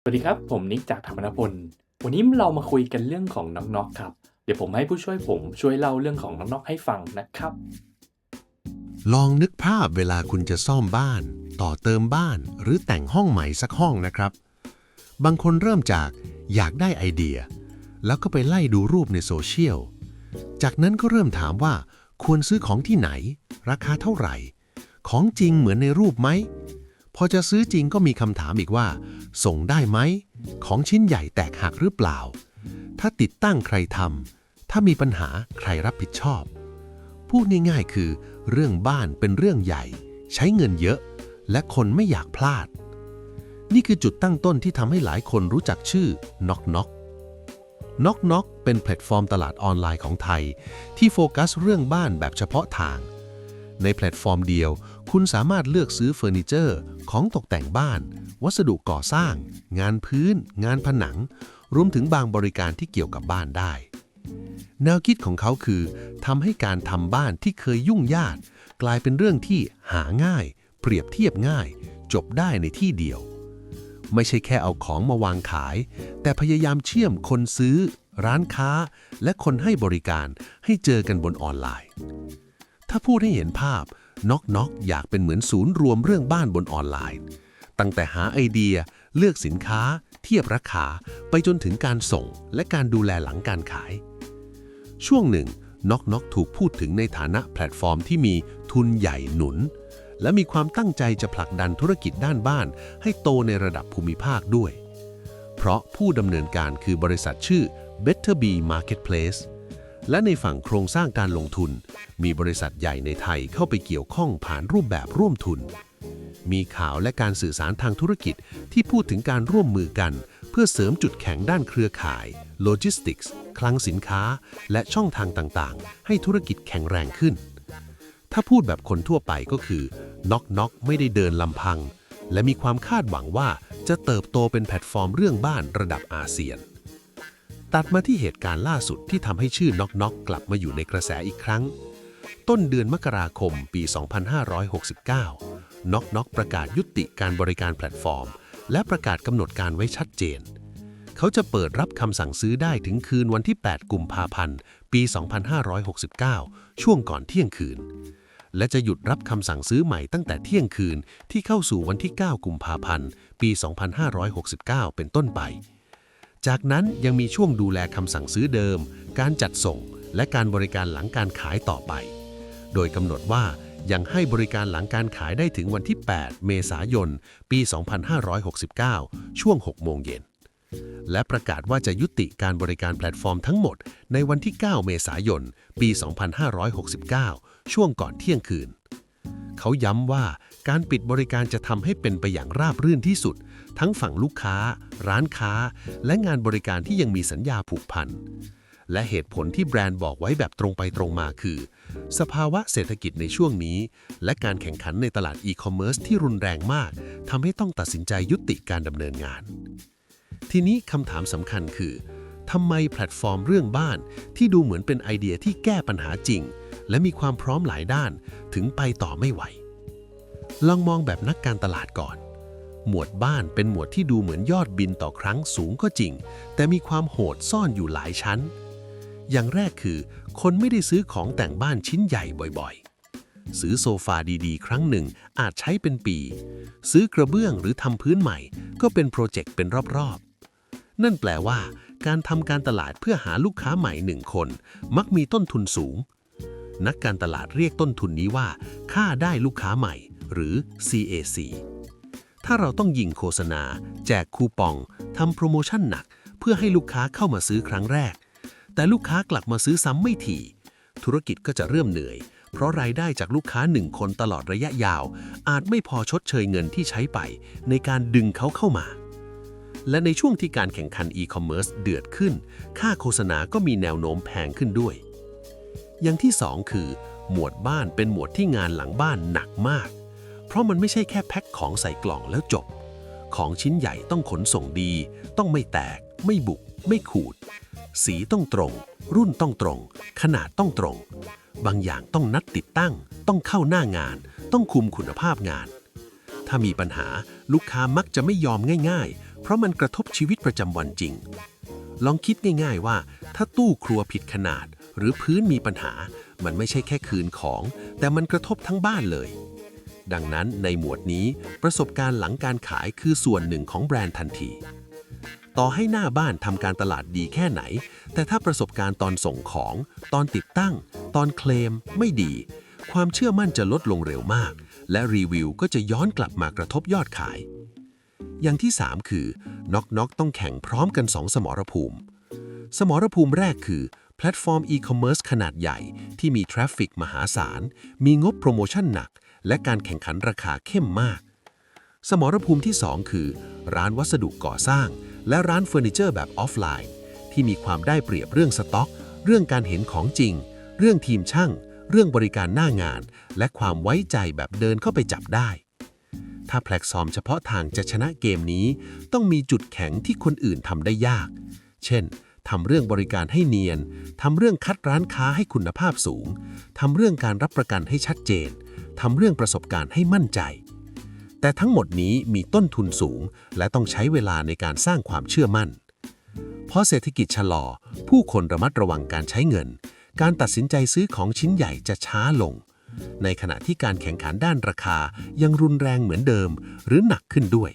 สวัสดีครับผมนิกจากธรรมนพลวันนี้เรามาคุยกันเรื่องของน็อกๆครับเดี๋ยวผมให้ผู้ช่วยผมช่วยเล่าเรื่องของน็อกๆให้ฟังนะครับลองนึกภาพเวลาคุณจะซ่อมบ้านต่อเติมบ้านหรือแต่งห้องใหม่สักห้องนะครับบางคนเริ่มจากอยากได้ไอเดียแล้วก็ไปไล่ดูรูปในโซเชียลจากนั้นก็เริ่มถามว่าควรซื้อของที่ไหนราคาเท่าไหร่ของจริงเหมือนในรูปไหมพอจะซื้อจริงก็มีคำถามอีกว่าส่งได้ไหมของชิ้นใหญ่แตกหักหรือเปล่าถ้าติดตั้งใครทำถ้ามีปัญหาใครรับผิดชอบพูดง่ายๆคือเรื่องบ้านเป็นเรื่องใหญ่ใช้เงินเยอะและคนไม่อยากพลาดนี่คือจุดตั้งต้นที่ทำให้หลายคนรู้จักชื่อ Knock Knock Knock Knock เป็นแพลตฟอร์มตลาดออนไลน์ของไทยที่โฟกัสเรื่องบ้านแบบเฉพาะทางในแพลตฟอร์มเดียวคุณสามารถเลือกซื้อเฟอร์นิเจอร์ของตกแต่งบ้านวัสดุก่อสร้างงานพื้นงานผนังรวมถึงบางบริการที่เกี่ยวกับบ้านได้แนวคิดของเขาคือทำให้การทำบ้านที่เคยยุ่งยากกลายเป็นเรื่องที่หาง่ายเปรียบเทียบง่ายจบได้ในที่เดียวไม่ใช่แค่เอาของมาวางขายแต่พยายามเชื่อมคนซื้อร้านค้าและคนให้บริการให้เจอกันบนออนไลน์ถ้าพูดให้เห็นภาพน็อกน็อกอยากเป็นเหมือนศูนย์รวมเรื่องบ้านบนออนไลน์ตั้งแต่หาไอเดียเลือกสินค้าเทียบราคาไปจนถึงการส่งและการดูแลหลังการขายช่วงหนึ่งน็อกน็อกถูกพูดถึงในฐานะแพลตฟอร์มที่มีทุนใหญ่หนุนและมีความตั้งใจจะผลักดันธุรกิจด้านบ้านให้โตในระดับภูมิภาคด้วยเพราะผู้ดำเนินการคือบริษัทชื่อ Better Bee Marketplace และในฝั่งโครงสร้างการลงทุนมีบริษัทใหญ่ในไทยเข้าไปเกี่ยวข้องผ่านรูปแบบร่วมทุนมีข่าวและการสื่อสารทางธุรกิจที่พูดถึงการร่วมมือกันเพื่อเสริมจุดแข็งด้านเครือข่ายโลจิสติกส์คลังสินค้าและช่องทางต่างๆให้ธุรกิจแข็งแรงขึ้นถ้าพูดแบบคนทั่วไปก็คือน็อกน็อกไม่ได้เดินลำพังและมีความคาดหวังว่าจะเติบโตเป็นแพลตฟอร์มเรื่องบ้านระดับอาเซียนตัดมาที่เหตุการณ์ล่าสุดที่ทำให้ชื่อน็อกน็อกกลับมาอยู่ในกระแสอีกครั้งต้นเดือนมกราคมปี 2569น็อกน็อกประกาศยุติการบริการแพลตฟอร์มและประกาศกำหนดการไว้ชัดเจนเขาจะเปิดรับคำสั่งซื้อได้ถึงคืนวันที่ 8 กุมภาพันธ์ ปี 2569 ช่วงก่อนเที่ยงคืนและจะหยุดรับคำสั่งซื้อใหม่ตั้งแต่เที่ยงคืนที่เข้าสู่วันที่ 9 กุมภาพันธ์ ปี 2569 เป็นต้นไปจากนั้นยังมีช่วงดูแลคำสั่งซื้อเดิมการจัดส่งและการบริการหลังการขายต่อไปโดยกำหนดว่ายังให้บริการหลังการขายได้ถึงวันที่ 8 เมษายน ปี 2569 ช่วง 6 โมงเย็นและประกาศว่าจะยุติการบริการแพลตฟอร์มทั้งหมดในวันที่ 9 เมษายน ปี 2569 ช่วงก่อนเที่ยงคืนเขาย้ำว่าการปิดบริการจะทำให้เป็นไปอย่างราบรื่นที่สุดทั้งฝั่งลูกค้าร้านค้าและงานบริการที่ยังมีสัญญาผูกพันและเหตุผลที่แบรนด์บอกไว้แบบตรงไปตรงมาคือสภาวะเศรษฐกิจในช่วงนี้และการแข่งขันในตลาดอีคอมเมิร์ซที่รุนแรงมากทำให้ต้องตัดสินใจยุติการดำเนินงานทีนี้คำถามสำคัญคือทำไมแพลตฟอร์มเรื่องบ้านที่ดูเหมือนเป็นไอเดียที่แก้ปัญหาจริงและมีความพร้อมหลายด้านถึงไปต่อไม่ไหวลองมองแบบนักการตลาดก่อนหมวดบ้านเป็นหมวดที่ดูเหมือนยอดบินต่อครั้งสูงก็จริงแต่มีความโหดซ่อนอยู่หลายชั้นอย่างแรกคือคนไม่ได้ซื้อของแต่งบ้านชิ้นใหญ่บ่อยๆซื้อโซฟาดีๆครั้งหนึ่งอาจใช้เป็นปีซื้อกระเบื้องหรือทำพื้นใหม่ก็เป็นโปรเจกต์เป็นรอบๆนั่นแปลว่าการทำการตลาดเพื่อหาลูกค้าใหม่1 คนมักมีต้นทุนสูงนักการตลาดเรียกต้นทุนนี้ว่าค่าได้ลูกค้าใหม่หรือ CAC ถ้าเราต้องยิงโฆษณาแจกคูปองทำโปรโมชั่นหนักเพื่อให้ลูกค้าเข้ามาซื้อครั้งแรกแต่ลูกค้ากลับมาซื้อซ้ำไม่ถี่ธุรกิจก็จะเริ่มเหนื่อยเพราะรายได้จากลูกค้า1 คนตลอดระยะยาวอาจไม่พอชดเชยเงินที่ใช้ไปในการดึงเขาเข้ามาและในช่วงที่การแข่งขันอีคอมเมิร์ซเดือดขึ้นค่าโฆษณาก็มีแนวโน้มแพงขึ้นด้วยอย่างที่2คือหมวดบ้านเป็นหมวดที่งานหลังบ้านหนักมากเพราะมันไม่ใช่แค่แพ็คของใส่กล่องแล้วจบของชิ้นใหญ่ต้องขนส่งดีต้องไม่แตกไม่บุกไม่ขูดสีต้องตรงรุ่นต้องตรงขนาดต้องตรงบางอย่างต้องนัดติดตั้งต้องเข้าหน้างานต้องคุมคุณภาพงานถ้ามีปัญหาลูกค้ามักจะไม่ยอมง่ายๆ เพราะมันกระทบชีวิตประจำวันจริง ลองคิดง่ายๆว่าถ้าตู้ครัวผิดขนาดหรือพื้นมีปัญหามันไม่ใช่แค่คืนของแต่มันกระทบทั้งบ้านเลยดังนั้นในหมวดนี้ประสบการณ์หลังการขายคือส่วนหนึ่งของแบรนด์ทันทีต่อให้หน้าบ้านทำการตลาดดีแค่ไหนแต่ถ้าประสบการณ์ตอนส่งของตอนติดตั้งตอนเคลมไม่ดีความเชื่อมั่นจะลดลงเร็วมากและรีวิวก็จะย้อนกลับมากระทบยอดขายอย่างที่3คือน็อกต้องแข่งพร้อมกัน2สมรภูมิสมรภูมิแรกคือแพลตฟอร์มอีคอมเมิร์ซขนาดใหญ่ที่มีทราฟฟิกมหาศาลมีงบโปรโมชั่นหนักและการแข่งขันราคาเข้มมากสมรภูมิที่2คือร้านวัสดุก่อสร้างและร้านเฟอร์นิเจอร์แบบออฟไลน์ที่มีความได้เปรียบเรื่องสต็อกเรื่องการเห็นของจริงเรื่องทีมช่างเรื่องบริการหน้างานและความไว้ใจแบบเดินเข้าไปจับได้ถ้าแพลตฟอร์มเฉพาะทางจะชนะเกมนี้ต้องมีจุดแข็งที่คนอื่นทำได้ยากเช่นทำเรื่องบริการให้เนียนทำเรื่องคัดร้านค้าให้คุณภาพสูงทำเรื่องการรับประกันให้ชัดเจนทำเรื่องประสบการณ์ให้มั่นใจแต่ทั้งหมดนี้มีต้นทุนสูงและต้องใช้เวลาในการสร้างความเชื่อมั่นเพราะเศรษฐกิจชะลอผู้คนระมัดระวังการใช้เงินการตัดสินใจซื้อของชิ้นใหญ่จะช้าลงในขณะที่การแข่งขันด้านราคายังรุนแรงเหมือนเดิมหรือหนักขึ้นด้วย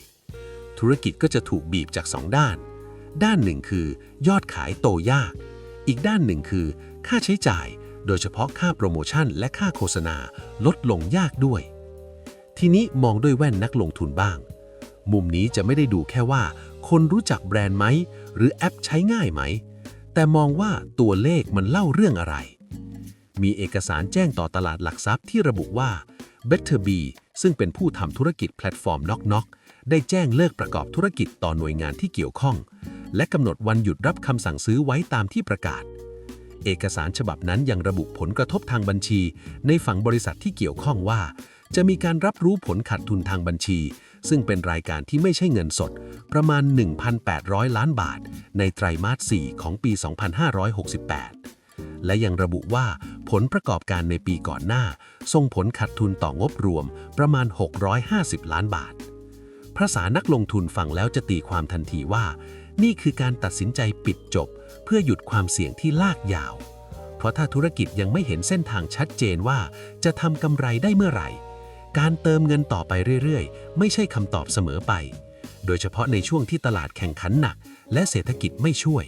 ธุรกิจก็จะถูกบีบจาก2ด้านหนึ่งคือยอดขายโตยากอีกด้านหนึ่งคือค่าใช้จ่ายโดยเฉพาะค่าโปรโมชั่นและค่าโฆษณาลดลงยากด้วยทีนี้มองด้วยแว่นนักลงทุนบ้างมุมนี้จะไม่ได้ดูแค่ว่าคนรู้จักแบรนด์ไหมหรือแอปใช้ง่ายไหมแต่มองว่าตัวเลขมันเล่าเรื่องอะไรมีเอกสารแจ้งต่อตลาดหลักทรัพย์ที่ระบุว่า Betterby ซึ่งเป็นผู้ทำธุรกิจแพลตฟอร์มน็อกได้แจ้งเลิกประกอบธุรกิจต่อหน่วยงานที่เกี่ยวข้องและกำหนดวันหยุดรับคำสั่งซื้อไว้ตามที่ประกาศเอกสารฉบับนั้นยังระบุผลกระทบทางบัญชีในฝั่งบริษัทที่เกี่ยวข้องว่าจะมีการรับรู้ผลขาดทุนทางบัญชีซึ่งเป็นรายการที่ไม่ใช่เงินสดประมาณ 1,800 ล้านบาทในไตรมาส 4 ของปี 2568 และยังระบุว่าผลประกอบการในปีก่อนหน้าส่งผลขาดทุนต่องบรวมประมาณ 650 ล้านบาทภาษานักลงทุนฟังแล้วจะตีความทันทีว่านี่คือการตัดสินใจปิดจบเพื่อหยุดความเสี่ยงที่ลากยาวเพราะถ้าธุรกิจยังไม่เห็นเส้นทางชัดเจนว่าจะทำกำไรได้เมื่อไหร่การเติมเงินต่อไปเรื่อยๆไม่ใช่คำตอบเสมอไปโดยเฉพาะในช่วงที่ตลาดแข่งขันหนักและเศรษฐกิจไม่ช่วย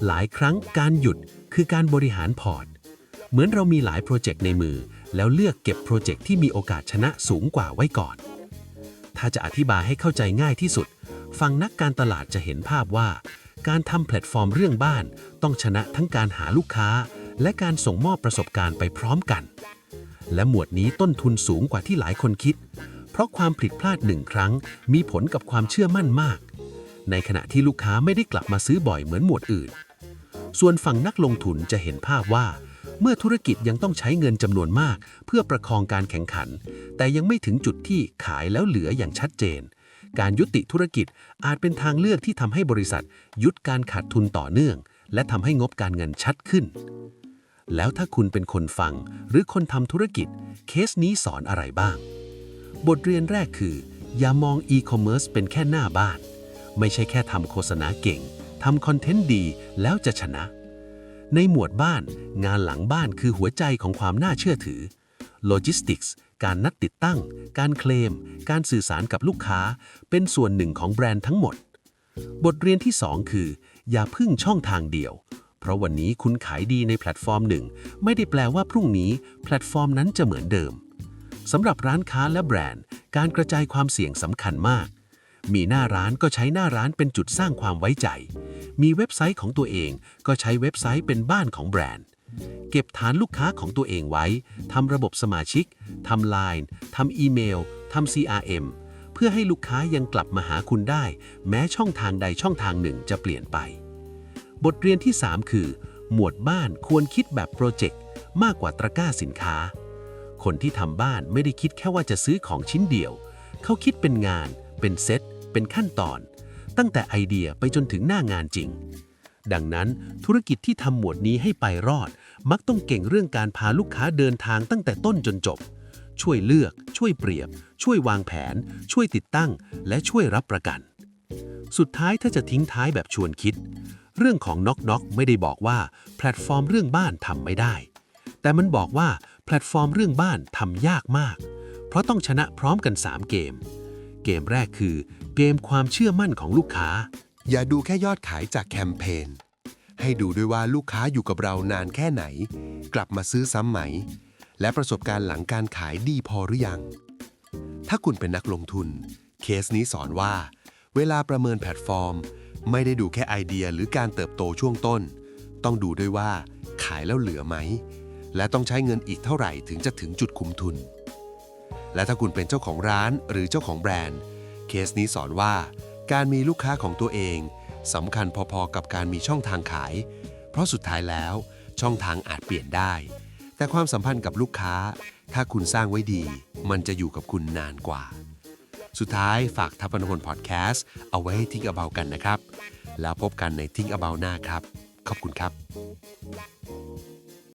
หลายครั้งการหยุดคือการบริหารพอร์ตเหมือนเรามีหลายโปรเจกต์ในมือแล้วเลือกเก็บโปรเจกต์ที่มีโอกาสชนะสูงกว่าไว้ก่อนถ้าจะอธิบายให้เข้าใจง่ายที่สุดฟังนักการตลาดจะเห็นภาพว่าการทำแพลตฟอร์มเรื่องบ้านต้องชนะทั้งการหาลูกค้าและการส่งมอบประสบการณ์ไปพร้อมกันและหมวดนี้ต้นทุนสูงกว่าที่หลายคนคิดเพราะความผิดพลาด1 ครั้งมีผลกับความเชื่อมั่นมากในขณะที่ลูกค้าไม่ได้กลับมาซื้อบ่อยเหมือนหมวดอื่นส่วนฝั่งนักลงทุนจะเห็นภาพว่าเมื่อธุรกิจยังต้องใช้เงินจำนวนมากเพื่อประคองการแข่งขันแต่ยังไม่ถึงจุดที่ขายแล้วเหลืออย่างชัดเจนการยุติธุรกิจอาจเป็นทางเลือกที่ทำให้บริษัทหยุดการขาดทุนต่อเนื่องและทำให้งบการเงินชัดขึ้นแล้วถ้าคุณเป็นคนฟังหรือคนทำธุรกิจเคสนี้สอนอะไรบ้างบทเรียนแรกคืออย่ามองอีคอมเมิร์ซเป็นแค่หน้าบ้านไม่ใช่แค่ทำโฆษณาเก่งทำคอนเทนต์ดีแล้วจะชนะในหมวดบ้านงานหลังบ้านคือหัวใจของความน่าเชื่อถือโลจิสติกส์การนัดติดตั้งการเคลมการสื่อสารกับลูกค้าเป็นส่วนหนึ่งของแบรนด์ทั้งหมดบทเรียนที่2คืออย่าพึ่งช่องทางเดียวเพราะวันนี้คุณขายดีในแพลตฟอร์มหนึ่งไม่ได้แปลว่าพรุ่งนี้แพลตฟอร์มนั้นจะเหมือนเดิมสำหรับร้านค้าและแบรนด์การกระจายความเสี่ยงสำคัญมากมีหน้าร้านก็ใช้หน้าร้านเป็นจุดสร้างความไว้ใจมีเว็บไซต์ของตัวเองก็ใช้เว็บไซต์เป็นบ้านของแบรนด์เก็บฐานลูกค้าของตัวเองไว้ทำระบบสมาชิกทำ LINE ทำอีเมลทำ CRM เพื่อให้ลูกค้ายังกลับมาหาคุณได้แม้ช่องทางใดช่องทางหนึ่งจะเปลี่ยนไปบทเรียนที่3คือหมวดบ้านควรคิดแบบโปรเจกต์มากกว่าตะกร้าสินค้าคนที่ทำบ้านไม่ได้คิดแค่ว่าจะซื้อของชิ้นเดียวเขาคิดเป็นงานเป็นเซตเป็นขั้นตอนตั้งแต่ไอเดียไปจนถึงหน้างานจริงดังนั้นธุรกิจที่ทำหมวดนี้ให้ไปรอดมักต้องเก่งเรื่องการพาลูกค้าเดินทางตั้งแต่ต้นจนจบช่วยเลือกช่วยเปรียบช่วยวางแผนช่วยติดตั้งและช่วยรับประกัน สุดท้ายถ้าจะทิ้งท้ายแบบชวนคิดเรื่องของ Knock Knock ไม่ได้บอกว่าแพลตฟอร์มเรื่องบ้านทำไม่ได้แต่มันบอกว่าแพลตฟอร์มเรื่องบ้านทำยากมากเพราะต้องชนะพร้อมกัน3เกมเกมแรกคือเกมความเชื่อมั่นของลูกค้าอย่าดูแค่ยอดขายจากแคมเปญให้ดูด้วยว่าลูกค้าอยู่กับเรานานแค่ไหนกลับมาซื้อซ้ำไหมและประสบการณ์หลังการขายดีพอหรือยังถ้าคุณเป็นนักลงทุนเคสนี้สอนว่าเวลาประเมินแพลตฟอร์มไม่ได้ดูแค่ไอเดียหรือการเติบโตช่วงต้นต้องดูด้วยว่าขายแล้วเหลือไหมและต้องใช้เงินอีกเท่าไหร่ถึงจะถึงจุดคุ้มทุนและถ้าคุณเป็นเจ้าของร้านหรือเจ้าของแบรนด์เคสนี้สอนว่าการมีลูกค้าของตัวเองสำคัญพอๆกับการมีช่องทางขายเพราะสุดท้ายแล้วช่องทางอาจเปลี่ยนได้แต่ความสัมพันธ์กับลูกค้าถ้าคุณสร้างไว้ดีมันจะอยู่กับคุณนานกว่าสุดท้ายฝากทัพพนพลพอดแคสต์เอาไว้ให้Think Aboutกันนะครับแล้วพบกันในThink Aboutหน้าครับขอบคุณครับ